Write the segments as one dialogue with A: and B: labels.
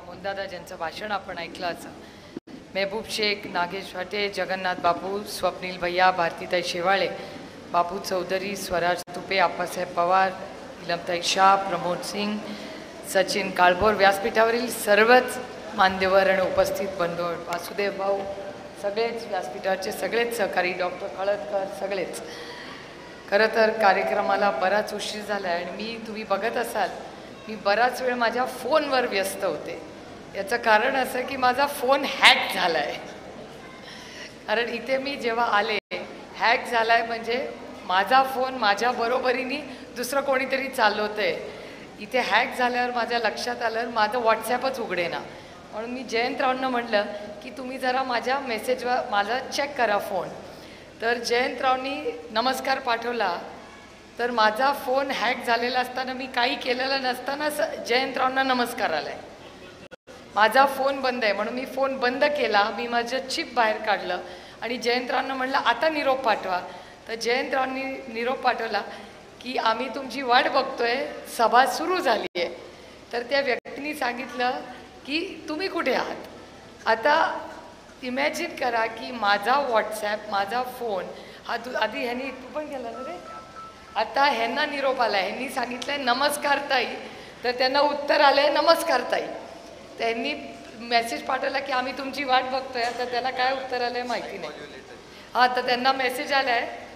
A: अमोलदादा ज्यांचं भाषण आपण ऐकलं असं, मेहबूब शेख, नागेश वाटे, जगन्नाथ बापू, स्वप्नील भैया, भारतीताई शेवाळे, बापू चौधरी, स्वराज तुपे, आप्पासाहेब पवार, इलमताई शाह, प्रमोद सिंग, सचिन काळभोर, व्यासपीठावरील सर्वच मान्यवर आणि उपस्थित बंधू, वासुदेव भाऊ, सगळेच व्यासपीठावरचे सगळेच सहकारी, डॉक्टर खळदकर, सगळेच. खरं तर कार्यक्रमाला बराच उशीर झाला आहे आणि तुम्ही बघत असाल मी बराच वेळ माझ्या फोनवर व्यस्त होते. याचं कारण असं की माझा फोन हॅक झाला आहे. कारण इथे मी जेव्हा आले हॅक झाला आहे म्हणजे माझा फोन माझ्या बरोबरीने दुसरं कोणीतरी चालवतं आहे. इथे हॅक झाल्यावर माझ्या लक्षात आलं माझं व्हॉट्सॲपच उघडेना. म्हणून मी जयंतरावांना म्हटलं की तुम्ही जरा माझ्या मेसेजवर माझा चेक करा फोन. तर जयंतरावनी नमस्कार पाठवला. तर माझा फोन हॅक झालेला असताना मी काही केलेलं नसताना जयंतरावांना नमस्कार आला आहे. माझा फोन बंद आहे म्हणून मी फोन बंद केला. मी माझं चिप बाहेर काढलं आणि जयंतरावांना म्हटलं आता निरोप पाठवा. तर जयंतरावांनी निरोप पाठवला की आम्ही तुमची वाट बघतोय, सभा सुरू झाली आहे. तर त्या व्यक्तीने सांगितलं की तुम्ही कुठे आहात. आता इमॅजिन करा की माझा व्हॉट्सॲप, माझा फोन हा आधी ह्यांनी तू पण केला ना रे. आता ह्यांना निरोप आला, ह्यांनी सांगितलं आहे नमस्कार ताई. तर त्यांना उत्तर आलं आहे नमस्कार ताई. त्यांनी मेसेज पाठवला की आम्ही तुमची वाट बघतोय. आता त्याला काय उत्तर आलं आहे माहिती नाही. हां, तर त्यांना मेसेज आला आहे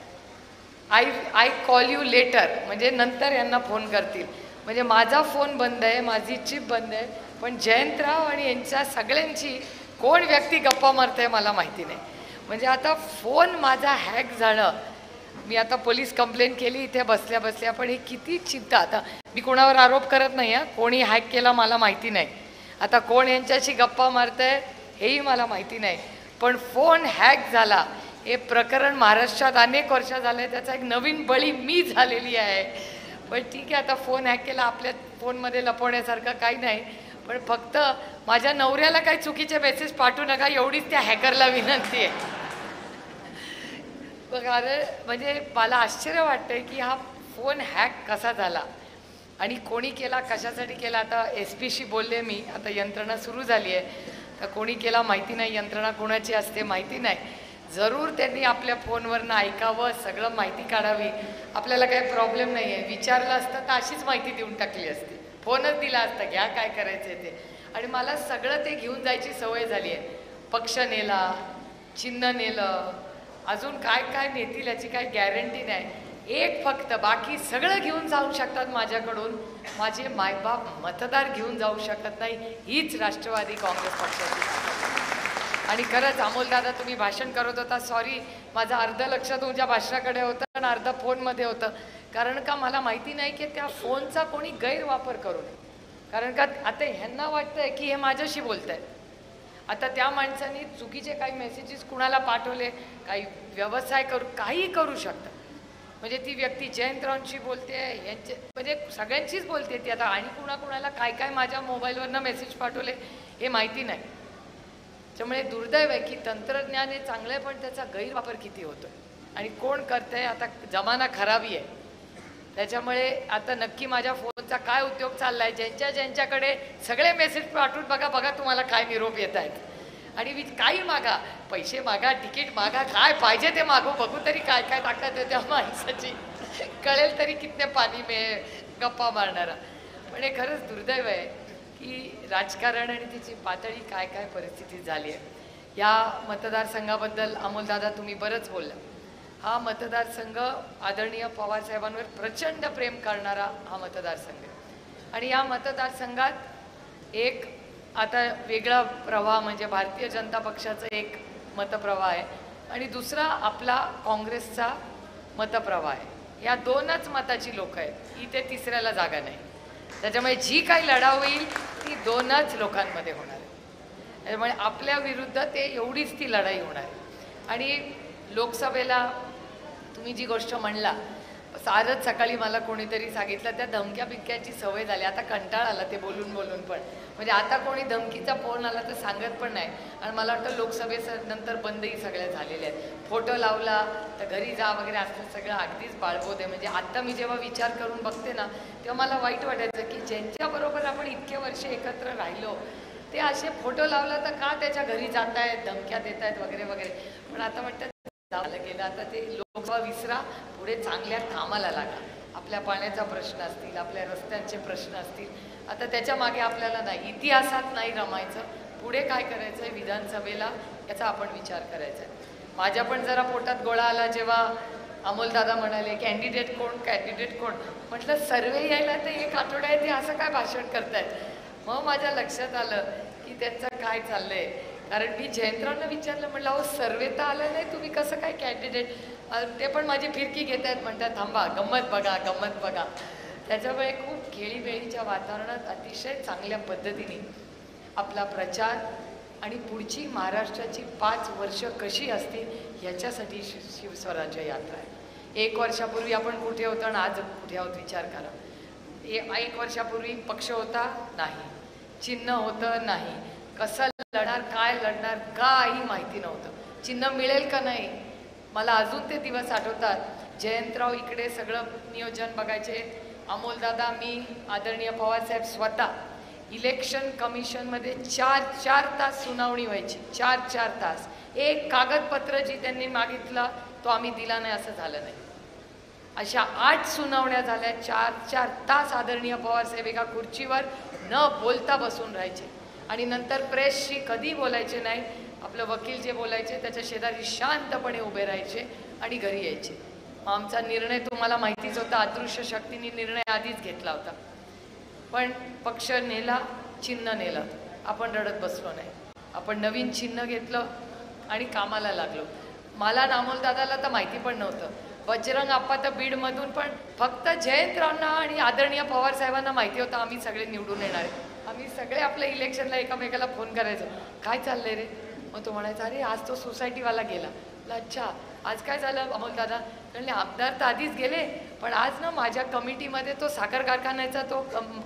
A: आय कॉल यू लेटर, म्हणजे नंतर यांना फोन करतील. म्हणजे माझा फोन बंद आहे, माझी चिप बंद आहे, पण जयंतराव आणि यांच्या सगळ्यांची कोण व्यक्ती गप्पा मारते मला माहिती नाही. म्हणजे आता फोन माझा हॅक झालं. मी आता पोलीस कंप्लेंट केली इथे बसल्या बसल्या. पण ही किती चिंता. आता मी कोणावर आरोप करत नाही आहे, कोणी हॅक केला मला माहिती नाही. आता कोण यांच्याशी गप्पा मारतंय हेही मला माहिती नाही. पण फोन हॅक झाला हे प्रकरण महाराष्ट्रात अनेक वर्ष झाले. त्याचा एक नवीन बळी मी झालेली आहे. पण ठीक आहे, आता फोन हॅक केला, आपल्या फोनमध्ये लपवण्यासारखं काही नाही. पण फक्त माझ्या नवऱ्याला काही चुकीचे मेसेज पाठवू नका एवढीच त्या हॅकरला विनंती आहे. बघा, म्हणजे मला आश्चर्य वाटतंय की हा फोन हॅक कसा झाला आणि कोणी केला, कशासाठी केला. आता SP शी बोलले मी. आता यंत्रणा सुरू झाली आहे. तर कोणी केला माहिती नाही, यंत्रणा कोणाची असते माहिती नाही. जरूर त्यांनी आपल्या फोनवरनं ऐकावं, सगळं माहिती काढावी. आपल्याला काही प्रॉब्लेम नाही आहे. विचारलं असतं तर अशीच माहिती देऊन टाकली असती. फोनच दिला असता, घ्या काय करायचं आहे ते. आणि मला सगळं ते घेऊन जायची सवय झाली आहे. पक्ष नेला, चिन्ह नेलं, अजून काय काय नेतील याची काही गॅरंटी नाही. एक फक्त, बाकी सगळं घेऊन जाऊ शकतात माझ्याकडून, माझे मायबाप मतदार घेऊन जाऊ शकत नाही. हीच राष्ट्रवादी काँग्रेस पक्षाची. आणि खरंच अमोलदादा तुम्ही भाषण करत होता, सॉरी माझं अर्ध लक्ष तुमच्या भाषणाकडे होतं आणि अर्ध फोनमध्ये होतं. कारण का मला माहिती नाही की त्या फोनचा कोणी गैरवापर करू नये. कारण का आता ह्यांना वाटतंय की हे माझ्याशी बोलत आहेत. आता त्या माणसांनी चुकीचे काही मेसेजेस कुणाला पाठवले, काही व्यवसाय काही करू शकतात. म्हणजे ती व्यक्ती जयंतरावांशी बोलते, यांचे म्हणजे सगळ्यांशीच बोलते ती. आता आणि कुणाला काय काय माझ्या मोबाईलवरनं मेसेज पाठवले हे माहिती नाही. त्यामुळे दुर्दैव आहे की तंत्रज्ञान हे चांगलं आहे पण त्याचा गैरवापर किती होतो आणि कोण करतंय. आता जमाना खराबी आहे. त्याच्यामुळे आता नक्की माझ्या फोनचा काय उद्योग चालला आहे. ज्यांच्याकडे सगळे मेसेज पाठवून बघा तुम्हाला काय निरोप येत आहेत. आणि काही मागा, पैसे मागा, तिकीट मागा, काय पाहिजे ते मागू, बघू तरी काय काय ताकद आहे त्या माणसाची. कळेल तरी कितने पाणी में गप्पा मारणारा. पण हे खरंच दुर्दैव आहे की राजकारण आणि तिची पातळी काय काय परिस्थिती झाली आहे. या मतदारसंघाबद्दल अमोलदादा तुम्ही बरंच बोलला. हा मतदारसंघ आदरणीय पवारसाहेबांवर प्रचंड प्रेम करणारा हा मतदारसंघ आहे. आणि या मतदारसंघात एक आता वेगळा प्रवाह म्हणजे भारतीय जनता पक्षाचं एक मतप्रवाह आहे आणि दुसरा आपला काँग्रेसचा मतप्रवाह आहे. या दोनच मताची लोक आहेत. इथे तिसऱ्याला जागा नाही. त्याच्यामुळे जी काही लढाई होईल ती दोनच लोकांमध्ये होणार आहे. त्यामुळे आपल्या विरुद्ध ते एवढीच ती लढाई होणार आहे. आणि लोकसभेला तुम्ही जी गोष्ट म्हणला, आजच सकाळी मला कोणीतरी सांगितलं त्या धमक्या बिक्याची सवय झाली. आता कंटाळ आला ते बोलून पण. म्हणजे आता कोणी धमकीचा फोन आला तर सांगत पण नाही. आणि मला वाटतं लोकसभेनंतर बंदही सगळ्या झालेल्या आहेत. फोटो लावला तर घरी जा वगैरे असं सगळं अगदीच बाळबोध आहे. म्हणजे आत्ता मी जेव्हा विचार करून बघते ना तेव्हा मला वाईट वाटायचं की ज्यांच्याबरोबर आपण इतके वर्ष एकत्र राहिलो ते असे फोटो लावला तर का त्याच्या घरी जात आहेत, धमक्या देत आहेत वगैरे वगैरे. पण आता म्हणतात झालं गेलं, आता ते लोकसभा विसरा, पुढे चांगल्या कामाला लागा. आपल्या पाण्याचा प्रश्न असतील, आपल्या रस्त्यांचे प्रश्न असतील, आता त्याच्या मागे आपल्याला नाही, इतिहासात नाही रमायचं. पुढे काय करायचं आहे विधानसभेला याचा आपण विचार करायचा आहे. माझ्या पण जरा पोटात गोळा आला जेव्हा अमोलदादा म्हणाले कॅन्डिडेट कोण, कॅन्डिडेट कोण. म्हटलं सर्वे यायला तर 1 आठवडा आहे, ते असं काय भाषण करतायत. मग माझ्या लक्षात आलं की त्यांचं काय चाललंय. कारण मी जयंतरावनं विचारलं, म्हटलं अहो सर्वे तर आलं नाही, तुम्ही कसं काय कॅन्डिडेट. ते पण माझी फिरकी घेत आहेत, म्हणतात थांबा गंमत बघा गंमत बघा. त्याच्यामुळे खूप खेळीमेळीच्या वातावरणात अतिशय चांगल्या पद्धतीने आपला प्रचार आणि पुढची महाराष्ट्राची 5 वर्ष कशी असतील याच्यासाठी शिवस्वराज्य यात्रा आहे. 1 वर्षापूर्वी आपण कुठे होतो आणि आज कुठे आहोत विचार करा. 1 वर्षापूर्वी पक्ष होता नाही, चिन्ह होतं नाही, कसं लढणार काय लढणार काही माहिती नव्हतं. चिन्ह मिळेल का नाही मला अजून ते दिवस आठवतात. जयंतराव इकडे सगळं नियोजन बघायचे, अमोलदादा, मी, आदरणीय पवारसाहेब स्वतः. इलेक्शन कमिशनमध्ये 4 तास सुनावणी व्हायची, 4 तास. एक कागदपत्र जी त्यांनी मागितलं तो आम्ही दिला नाही असं झालं नाही. अशा 8 सुनावण्या झाल्या, 4 तास आदरणीय पवारसाहेब एका खुर्चीवर न बोलता बसून राहायचे. आणि नंतर प्रेसशी कधी बोलायचे नाही. आपलं वकील जे बोलायचे त्याच्या शेजारी शांतपणे उभे राहायचे आणि घरी यायचे. आमचा निर्णय तुम्हाला माहितीच होता, अदृश्य शक्तीने निर्णय आधीच घेतला होता. पण पक्ष नेला, चिन्ह नेलं, आपण रडत बसलो नाही. आपण नवीन चिन्ह घेतलं आणि कामाला लागलो. मला अमोलदादाला तर माहिती पण नव्हतं. बजरंग आप्पा तर बीडमधून, पण फक्त जयंतरावांना आणि आदरणीय पवारसाहेबांना माहिती होतं आम्ही सगळे निवडून येणार आहे. आम्ही सगळे आपल्या इलेक्शनला एकमेकाला फोन करायचो, काय चाललंय रे. मग तो म्हणायचा अरे आज तो सोसायटीवाला गेला. अच्छा आज काय झालं अमोलदादा. म्हणले आमदार तर आधीच गेले, पण आज ना माझ्या कमिटीमध्ये तो साखर कारखान्याचा तो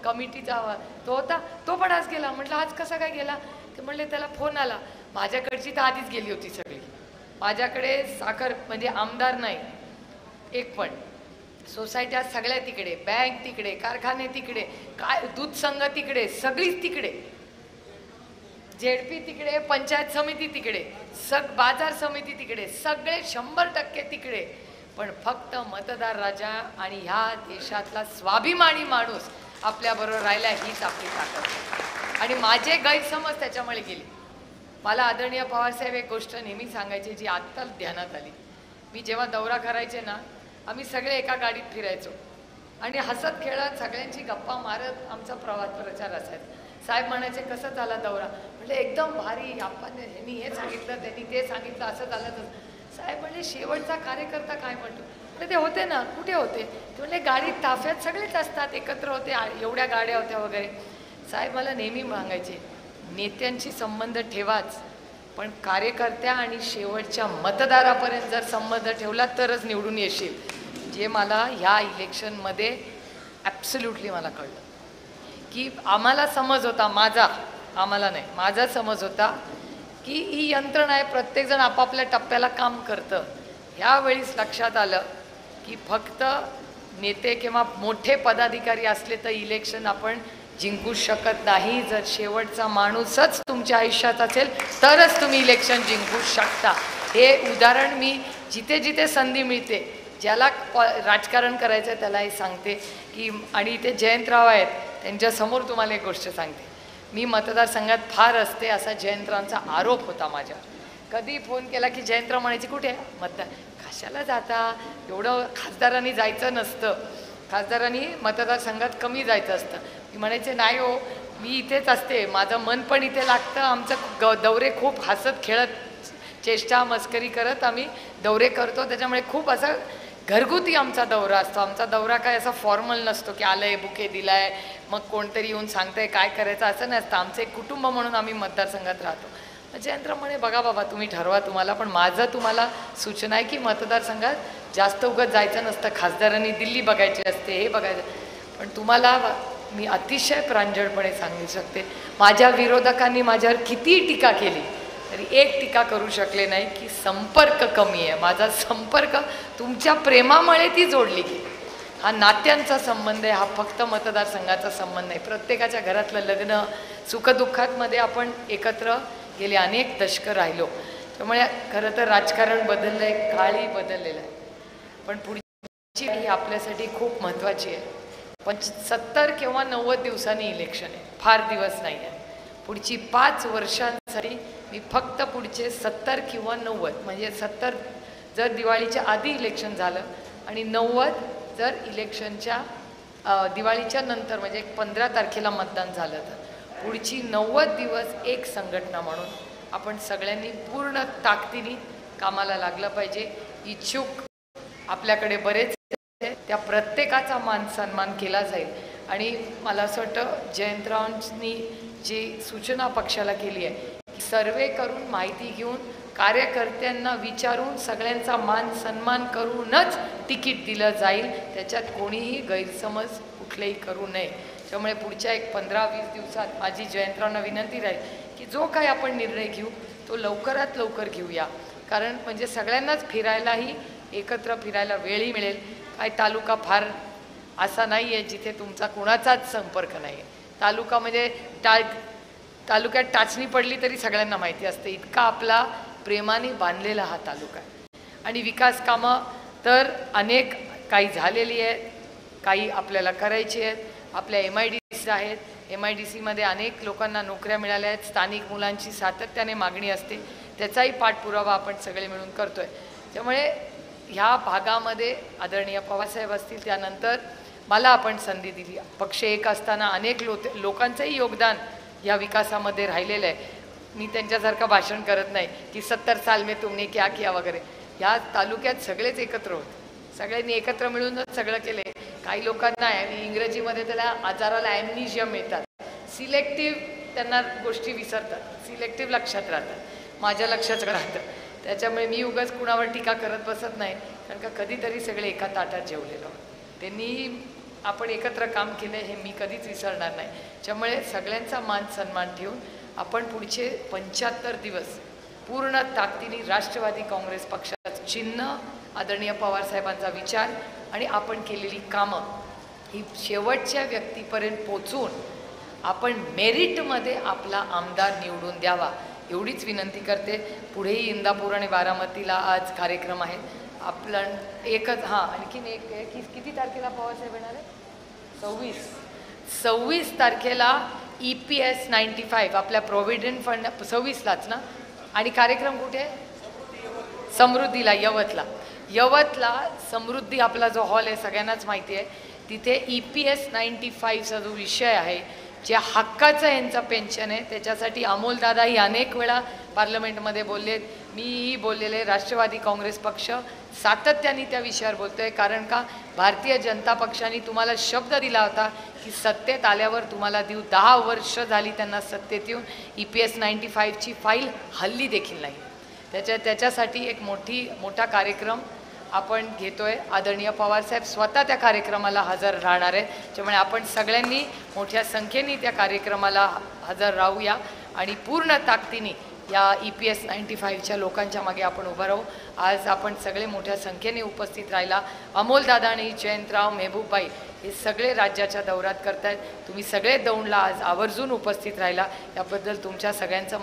A: कमिटीचा तो होता, तो पण आज गेला. म्हटलं आज कसा काय गेला. ते म्हणले त्याला फोन आला. माझ्याकडची तर आधीच गेली होती सगळी. माझ्याकडे साखर म्हणजे आमदार नाही एक पण, सोसायट्या सगळ्या तिकडे, बँक तिकडे, कारखाने तिकडे, काय दूध संघ तिकडे, सगळीच तिकडे, जेडपी तिकडे, पंचायत समिती तिकडे, बाजार समिती तिकडे, सगळे 100% तिकडे. पण फक्त मतदार राजा आणि ह्या देशातला स्वाभिमानी माणूस आपल्याबरोबर राहिला, हीच आपली ताकद. आणि माझे गैरसमज त्याच्यामुळे गेले. मला आदरणीय पवारसाहेब एक गोष्ट नेहमी सांगायची जी आत्ता ध्यानात आली. मी जेव्हा दौरा करायचे ना, आम्ही सगळे एका गाडीत फिरायचो आणि हसत खेळत सगळ्यांची गप्पा मारत आमचा प्रचार असायचा. साहेब म्हणायचे कसं झाला दौरा. म्हणजे एकदम भारी, आपण ह्यांनी हे सांगितलं त्यांनी ते सांगितलं असं झालं तसं. साहेब म्हणजे शेवटचा कार्यकर्ता काय म्हणतो. म्हणजे ते होते ना, कुठे होते ते. म्हणजे गाडीत ताफ्यात सगळेच असतात, एकत्र होते, एवढ्या गाड्या होत्या वगैरे. साहेब मला नेहमी सांगायचे नेत्यांशी संबंध ठेवाच, पण कार्यकर्त्या आणि शेवटच्या मतदारापर्यंत जर संबंध ठेवला तरच निवडून येशील. जे मला ह्या इलेक्शनमध्ये ॲब्सोल्युटली मला कळलं की आम्हाला समज होता, आम्हाला नाही, माझा समज होता की ही यंत्रणा आहे, प्रत्येकजण आपापल्या टप्प्याला काम करतं. ह्यावेळीच लक्षात आलं की फक्त नेते किंवा मोठे पदाधिकारी असले तर इलेक्शन आपण जिंकू शकत नाही. जर शेवटचा माणूसच तुमच्या आयुष्यात असेल तरच तुम्ही इलेक्शन जिंकू शकता. हे उदाहरण मी जिथे जिथे संधी मिळते, ज्याला राजकारण करायचं आहे त्याला हे सांगते की. आणि इथे जयंतराव आहेत, त्यांच्यासमोर तुम्हाला एक गोष्ट सांगते. मी मतदारसंघात फार असते असा जयंतरावांचा आरोप होता माझ्यावर. कधी फोन केला की जयंतराव म्हणायचे कुठे मतदार, कशाला जाता, एवढं खासदारांनी जायचं नसतं, खासदारांनी मतदारसंघात कमी जायचं असतं. मी म्हणायचे नाही हो, मी इथेच असते, माझं मन पण इथे लागतं. आमचं दौरे खूप हसत खेळत, चेष्टा मस्करी करत आम्ही दौरे करतो. त्याच्यामुळे खूप असं घरगुती आमचा दौरा असतो. आमचा दौरा काय असा फॉर्मल नसतो की आलंय बुके दिलाय मग कोणतरी येऊन सांगतंय काय करायचं, असं नसतं. आमचं एक कुटुंब म्हणून आम्ही मतदारसंघात राहतो. जयंतराव म्हणे बघा बाबा तुम्ही ठरवा तुम्हाला, पण माझं तुम्हाला सूचना आहे की मतदारसंघात जास्त उगाच जायचं नसतं. खासदारांनी दिल्ली बघायची असते, हे बघायचं. पण तुम्हाला मी अतिशय प्रांजळपणे सांगू शकते, माझ्या विरोधकांनी माझ्यावर कितीही टीका केली तरी एक टीका करू शकले नाही की संपर्क कमी आहे. माझा संपर्क तुमच्या प्रेमामुळे ती जोडली गेली. हा नात्यांचा संबंध आहे, हा फक्त मतदारसंघाचा संबंध नाही. प्रत्येकाच्या घरातलं लग्न सुखदुःखांमध्ये आपण एकत्र गेले अनेक दशकं राहिलो. त्यामुळे खरं तर राजकारण बदललं आहे, काळही बदललेला आहे. पण पुढची ही आपल्यासाठी खूप महत्त्वाची आहे. 70 किंवा 90 दिवसांनी इलेक्शन आहे, फार दिवस नाही आहे. पुढची 5 वर्षांसाठी मी फक्त पुढचे 70 किंवा 90 म्हणजे 70 जर दिवाळीच्या आधी इलेक्शन झालं आणि 90 जर इलेक्शनच्या दिवाळीच्या नंतर म्हणजे 15 तारखेला मतदान झालं तर पुढची 90 दिवस एक संघटना म्हणून आपण सगळ्यांनी पूर्ण ताकदीने कामाला लागलं पाहिजे. इच्छुक आपल्याकडे बरेच त्या प्रत्येकाचा मान सन्मान केला जाईल. आणि मला असं वाटतं जयंतरावांनी जी सूचना पक्षाला केली आहे, सर्वे करून माहिती घेऊन कार्यकर्त्यांना विचारून सगळ्यांचा मान सन्मान करूनच तिकीट दिलं जाईल. त्याच्यात कोणीही गैरसमज कुठलेही करू नये. त्यामुळे पुढच्या एक 15-20 दिवसात माझी जयंतरावांना विनंती राहील की जो काही आपण निर्णय घेऊ तो लवकरात लवकर घेऊया. कारण म्हणजे सगळ्यांनाच फिरायलाही एकत्र फिरायला वेळही मिळेल. काय तालुका फार असा नाही आहे जिथे तुमचा कुणाचाच संपर्क नाही आहे. तालुका म्हणजे तालुक्यात टाचणी पडली तरी सगळ्यांना माहिती असते, इतका आपला प्रेमाने बांधलेला हा तालुका आहे. आणि विकास कामं तर अनेक काही झालेली आहेत, काही आपल्याला करायची आहेत. आपल्या MIDC आहेत, MIDCमध्ये अनेक लोकांना नोकऱ्या मिळाल्या आहेत. स्थानिक मुलांची सातत्याने मागणी असते, त्याचाही पाठपुरावा आपण सगळे मिळून करतो आहे. त्यामुळे ह्या भागामध्ये आदरणीय पवारसाहेब असतील, त्यानंतर मला आपण संधी दिली. पक्ष एक असताना अनेक लोकांचंही योगदान या विकासामध्ये राहिलेलं आहे. मी त्यांच्यासारखं भाषण करत नाही की 70 साल में तुमने क्या किया वगैरे. या तालुक्यात सगळेच एकत्र होते, सगळ्यांनी एकत्र मिळूनच सगळं केले. काही लोकांना इंग्रजीमध्ये त्याला आजाराला ॲम्निशियम येतात, सिलेक्टिव्ह त्यांना गोष्टी विसरतात, सिलेक्टिव्ह लक्षात राहतात, माझ्या लक्षात राहतं. त्याच्यामुळे मी उगाच कुणावर टीका करत बसत नाही, कारण का कधीतरी सगळे एका ताटात जेवलेलो. त्यांनी आपण एकत्र काम केलं हे मी कधीच विसरणार नाही. त्यामुळे सगळ्यांचा मान सन्मान ठेवून आपण पुढचे 75 दिवस पूर्ण ताकदीने राष्ट्रवादी काँग्रेस पक्षाचं चिन्ह, आदरणीय पवारसाहेबांचा विचार आणि आपण केलेली कामं ही शेवटच्या व्यक्तीपर्यंत पोचून आपण मेरिटमध्ये आपला आमदार निवडून द्यावा एवढीच विनंती करते. पुढेही इंदापूर आणि बारामतीला आज कार्यक्रम आहेत. आपलं एकच आणखीन एक किती तारखेला पवारसाहेब येणार आहे? 26 तारखेला EPS 95 आपल्या प्रॉव्हिडंट फंड 26लाच ना. आणि कार्यक्रम कुठे? समृद्धीला, यवतला समृद्धी आपला जो हॉल आहे सगळ्यांनाच माहिती आहे. तिथे EPS 95चा जो विषय आहे, जे हक्काचं यांचं पेन्शन आहे, त्याच्यासाठी अमोलदादाही अनेक वेळा पार्लमेंटमध्ये बोललेत, मीही बोललेले. राष्ट्रवादी काँग्रेस पक्ष सातत्याने त्या विषयावर बोलतो आहे. कारण का भारतीय जनता पक्षाने तुम्हाला शब्द दिला होता की सत्तेत आल्यावर तुम्हाला देऊ. 10 वर्ष झाली त्यांना सत्तेत येऊन. EPS 95ची फाईल हल्ली देखील नाही. त्याच्यासाठी एक मोठा कार्यक्रम आपण घेतोय. आदरणीय पवारसाहेब स्वतः त्या कार्यक्रमाला हजर राहणार आहेत. त्यामुळे आपण सगळ्यांनी मोठ्या संख्येने त्या कार्यक्रमाला हजर राहूया आणि पूर्ण ताकदीने या EPS 95च्या लोकांच्या मागे आपण उभं राहू. आज आपण सगळे मोठ्या संख्येने उपस्थित राहिला. अमोलदादा आणि जयंतराव, मेहबूबबाई हे सगळे राज्याच्या दौऱ्यात करतायत. तुम्ही सगळे दौंडला आज आवर्जून उपस्थित राहिला, याबद्दल तुमच्या सगळ्यांचं